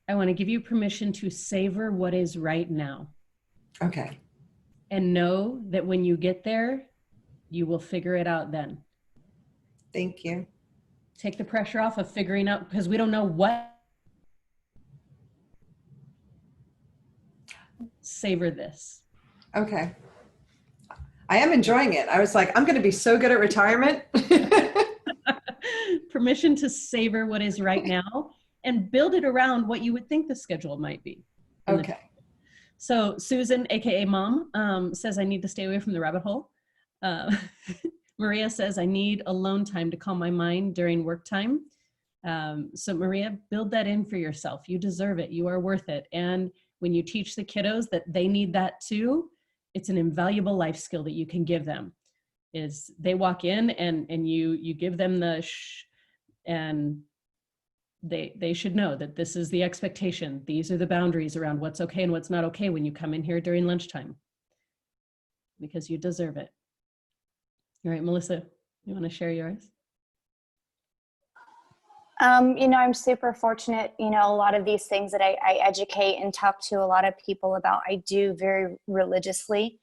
I want to give you permission to savor what is right now. Okay. And know that when you get there, you will figure it out then. Thank you. Take the pressure off of figuring out, because we don't know what. Savor this. Okay. I am enjoying it. I was like, I'm going to be so good at retirement. Permission to savor what is right now and build it around what you would think the schedule might be. Okay. So Susan, AKA Mom, says, I need to stay away from the rabbit hole. Maria says, I need alone time to calm my mind during work time. So Maria, build that in for yourself. You deserve it. You are worth it. And when you teach the kiddos that they need that too, it's an invaluable life skill that you can give them. Is they walk in and you give them the shh, and they should know that this is the expectation. These are the boundaries around what's okay and what's not okay when you come in here during lunchtime, because you deserve it. All right, Melissa, you want to share yours? I'm super fortunate, a lot of these things that I educate and talk to a lot of people about, I do very religiously.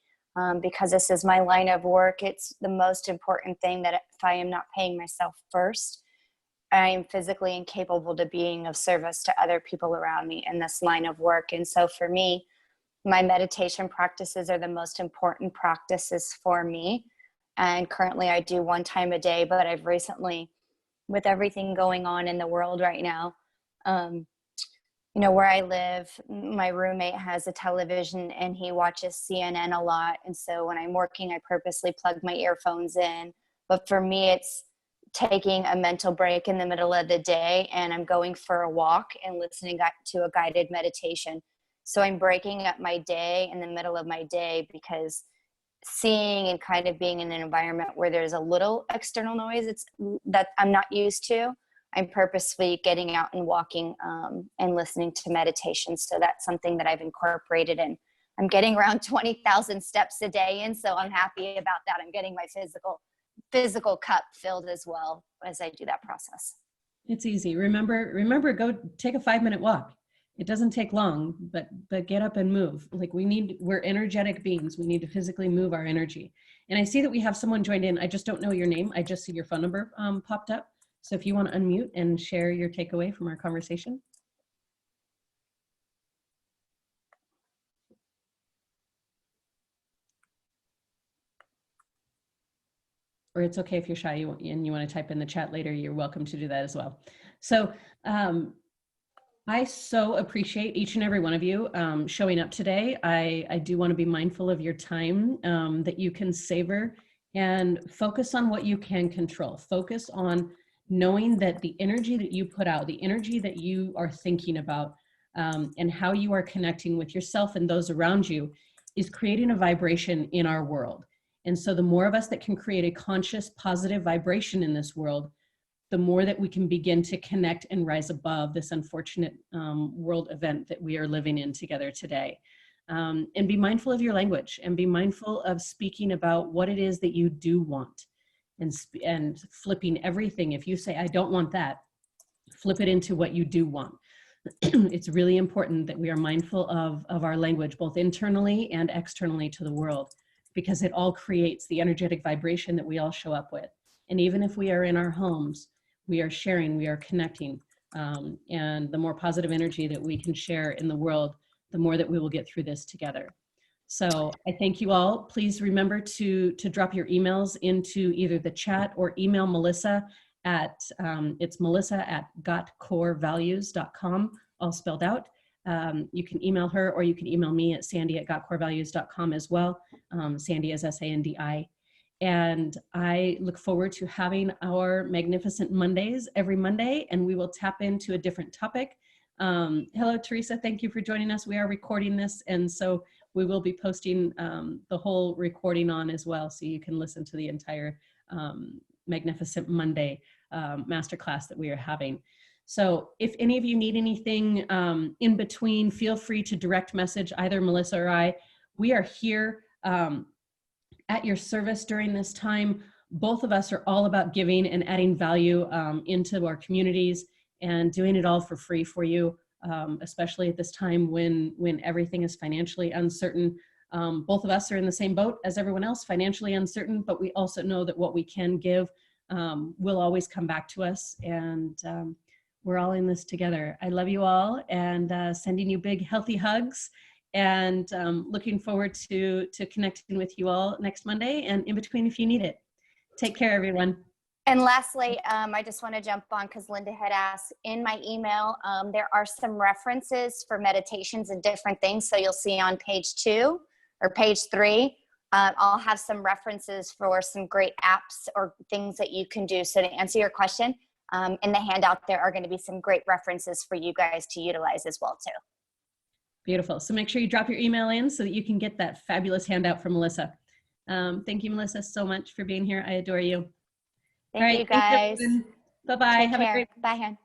because this is my line of work. It's the most important thing that if I am not paying myself first, I am physically incapable to being of service to other people around me in this line of work. And so for me, my meditation practices are the most important practices for me. And currently I do 1 time a day, but I've recently, with everything going on in the world right now, where I live, my roommate has a television and he watches CNN a lot. And so when I'm working, I purposely plug my earphones in. But for me, it's taking a mental break in the middle of the day and I'm going for a walk and listening to a guided meditation. So I'm breaking up my day in the middle of my day, because seeing and kind of being in an environment where there's a little external noise that I'm not used to, I'm purposely getting out and walking and listening to meditation. So that's something that I've incorporated in. I'm getting around 20,000 steps a day, and so I'm happy about that. I'm getting my physical cup filled as well as I do that process. It's easy. Remember, go take a 5-minute walk. It doesn't take long, but get up and move. Like we're energetic beings. We need to physically move our energy. And I see that we have someone joined in. I just don't know your name. I just see your phone number popped up. So if you want to unmute and share your takeaway from our conversation. Or it's okay if you're shy and you want to type in the chat later, you're welcome to do that as well. So I so appreciate each and every one of you showing up today. I do want to be mindful of your time that you can savor and focus on what you can control. Focus on knowing that the energy that you put out, the energy that you are thinking about, and how you are connecting with yourself and those around you is creating a vibration in our world. And so the more of us that can create a conscious, positive vibration in this world, the more that we can begin to connect and rise above this unfortunate world event that we are living in together today. And be mindful of your language and be mindful of speaking about what it is that you do want, and flipping everything. If you say, I don't want that, flip it into what you do want. It's really important that we are mindful of our language, both internally and externally to the world, because it all creates the energetic vibration that we all show up with. And even if we are in our homes, we are sharing, we are connecting. And the more positive energy that we can share in the world, the more that we will get through this together. So I thank you all. Please remember to drop your emails into either the chat or email Melissa at, it's melissa@gotcorevalues.com, all spelled out. You can email her, or you can email me at sandy@gotcorevalues.com as well. Sandy is SANDI. And I look forward to having our magnificent Mondays every Monday, and we will tap into a different topic. Hello, Teresa. Thank you for joining us. We are recording this, and so we will be posting the whole recording on as well, so you can listen to the entire magnificent Monday masterclass that we are having. So if any of you need anything in between, feel free to direct message either Melissa or I. We are here at your service during this time. Both of us are all about giving and adding value into our communities and doing it all for free for you, especially at this time when everything is financially uncertain. Both of us are in the same boat as everyone else, financially uncertain, but we also know that what we can give will always come back to us, and we're all in this together. I love you all, and sending you big healthy hugs, and looking forward to connecting with you all next Monday and in between if you need it. Take care, everyone. And lastly, I just want to jump on because Linda had asked in my email, there are some references for meditations and different things. So you'll see on page 2 or page 3, I'll have some references for some great apps or things that you can do. So to answer your question, in the handout, there are going to be some great references for you guys to utilize as well too. Beautiful. So make sure you drop your email in so that you can get that fabulous handout from Melissa. Thank you, Melissa, so much for being here. I adore you. Thank you, guys. Bye-bye. Take Have care. a great Bye, Han.